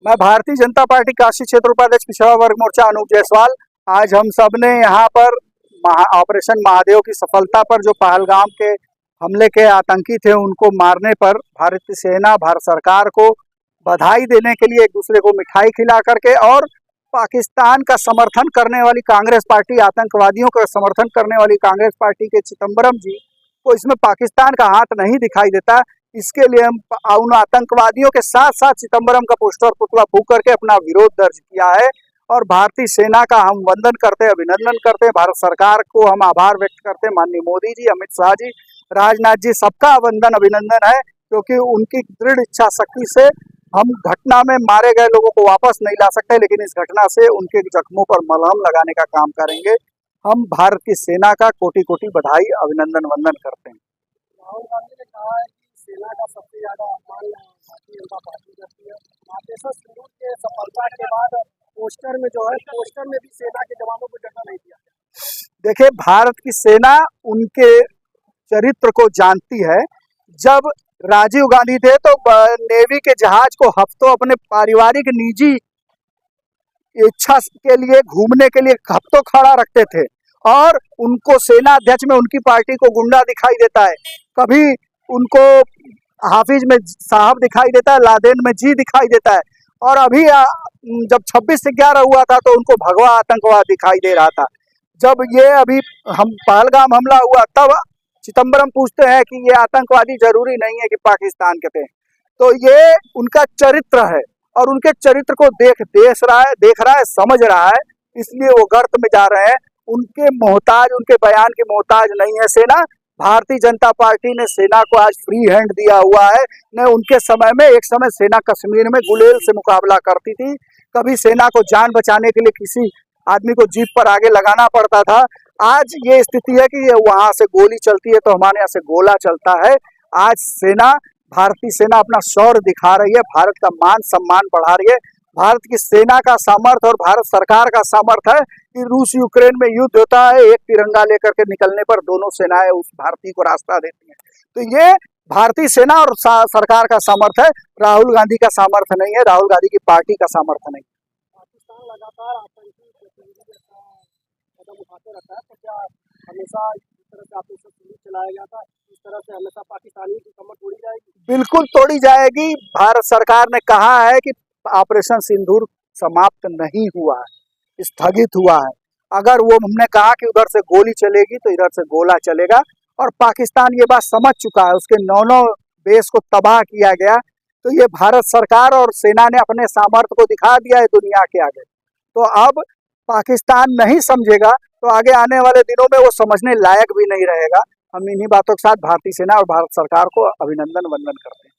मैं भारतीय जनता पार्टी काशी क्षेत्र उपाध्यक्ष पिछड़ा वर्ग मोर्चा अनूप जायसवाल। आज हम सब ने यहाँ पर ऑपरेशन महादेव की सफलता पर जो पहलगाम के हमले के आतंकी थे उनको मारने पर भारतीय सेना भारत सरकार को बधाई देने के लिए एक दूसरे को मिठाई खिला करके और पाकिस्तान का समर्थन करने वाली कांग्रेस पार्टी, आतंकवादियों का समर्थन करने वाली कांग्रेस पार्टी के चिदंबरम जी को इसमें पाकिस्तान का हाथ नहीं दिखाई देता। इसके लिए हम उन आतंकवादियों के साथ साथ चिदंबरम का पोस्टर पुतला फूंक करके अपना विरोध दर्ज किया है और भारतीय सेना का हम वंदन करते हैं, अभिनंदन करते हैं। भारत सरकार को हम आभार व्यक्त करते हैं। माननीय मोदी जी, अमित शाह जी, राजनाथ जी, सबका वंदन अभिनंदन है, क्योंकि उनकी दृढ़ इच्छा शक्ति से हम घटना में मारे गए लोगों को वापस नहीं ला सकते, लेकिन इस घटना से उनके जख्मों पर मलहम लगाने का काम करेंगे। हम भारत की सेना का कोटि कोटि बधाई, अभिनंदन, वंदन करते हैं। राहुल गांधी ने कहा है कि सेना का सबसे ज्यादा अपमान भारतीय जनता पार्टी करती है। ऑपरेशन सिंदूर के सफलता के बाद पोस्टर में भी सेना के जवानों को जगह नहीं दिया। देखिए, भारत की सेना उनके चरित्र को जानती है। जब राजीव गांधी थे तो नेवी के जहाज को हफ्तों अपने पारिवारिक निजी इच्छा के लिए घूमने के लिए हफ्तों खड़ा रखते थे और उनको सेना अध्यक्ष में उनकी पार्टी को गुंडा दिखाई देता है, कभी उनको हाफिज में साहब दिखाई देता है, लादेन में जी दिखाई देता है, और अभी जब 26/11 हुआ था तो उनको भगवा आतंकवाद दिखाई दे रहा था। जब ये अभी हम पहलगाम हमला हुआ तब चिदंबरम पूछते हैं कि ये आतंकवादी जरूरी नहीं है कि पाकिस्तान के थे। तो ये उनका चरित्र है और उनके चरित्र को देख रहा है, समझ रहा है, इसलिए वो गर्त में जा रहे हैं। उनके मोहताज, उनके बयान के मोहताज नहीं है सेना। भारतीय जनता पार्टी ने सेना को आज फ्री हैंड दिया हुआ है। न उनके समय में, एक समय सेना कश्मीर में गुलेल से मुकाबला करती थी, कभी सेना को जान बचाने के लिए किसी आदमी को जीप पर आगे लगाना पड़ता था। आज ये स्थिति है कि वहां से गोली चलती है तो हमारे यहाँ से गोला चलता है। आज सेना, भारतीय सेना अपना शौर्य दिखा रही है, भारत का मान सम्मान बढ़ा रही है। भारत की सेना का सामर्थ्य और भारत सरकार का सामर्थ्य है कि रूस यूक्रेन में युद्ध होता है, एक तिरंगा लेकर के निकलने पर दोनों सेनाएं उस भारतीय को रास्ता देती हैं। तो ये भारतीय सेना और सरकार का सामर्थ्य है, राहुल गांधी का सामर्थ्य नहीं है, राहुल गांधी की पार्टी का सामर्थ्य नहीं। पाकिस्तान लगातार आतंकी गतिविधि जैसा कदम उठाते रहता है, तो क्या हमेशा इस तरह से ऑपरेशन सिंदूर चलाया गया था, इस तरह से हमेशा पाकिस्तानियों की कमर तोड़ी जाएगी? बिल्कुल तोड़ी जाएगी। भारत सरकार ने कहा है कि ऑपरेशन सिंदूर समाप्त नहीं हुआ है, स्थगित हुआ है। अगर वो हमने कहा कि उधर से गोली चलेगी तो इधर से गोला चलेगा, और पाकिस्तान ये बात समझ चुका है। उसके 9 बेस को तबाह किया गया, तो ये भारत सरकार और सेना ने अपने सामर्थ्य को दिखा दिया है दुनिया के आगे। तो अब पाकिस्तान नहीं समझेगा तो आगे आने वाले दिनों में वो समझने लायक भी नहीं रहेगा। हम इन्हीं बातों के साथ भारतीय सेना और भारत सरकार को अभिनंदन, वंदन करते हैं।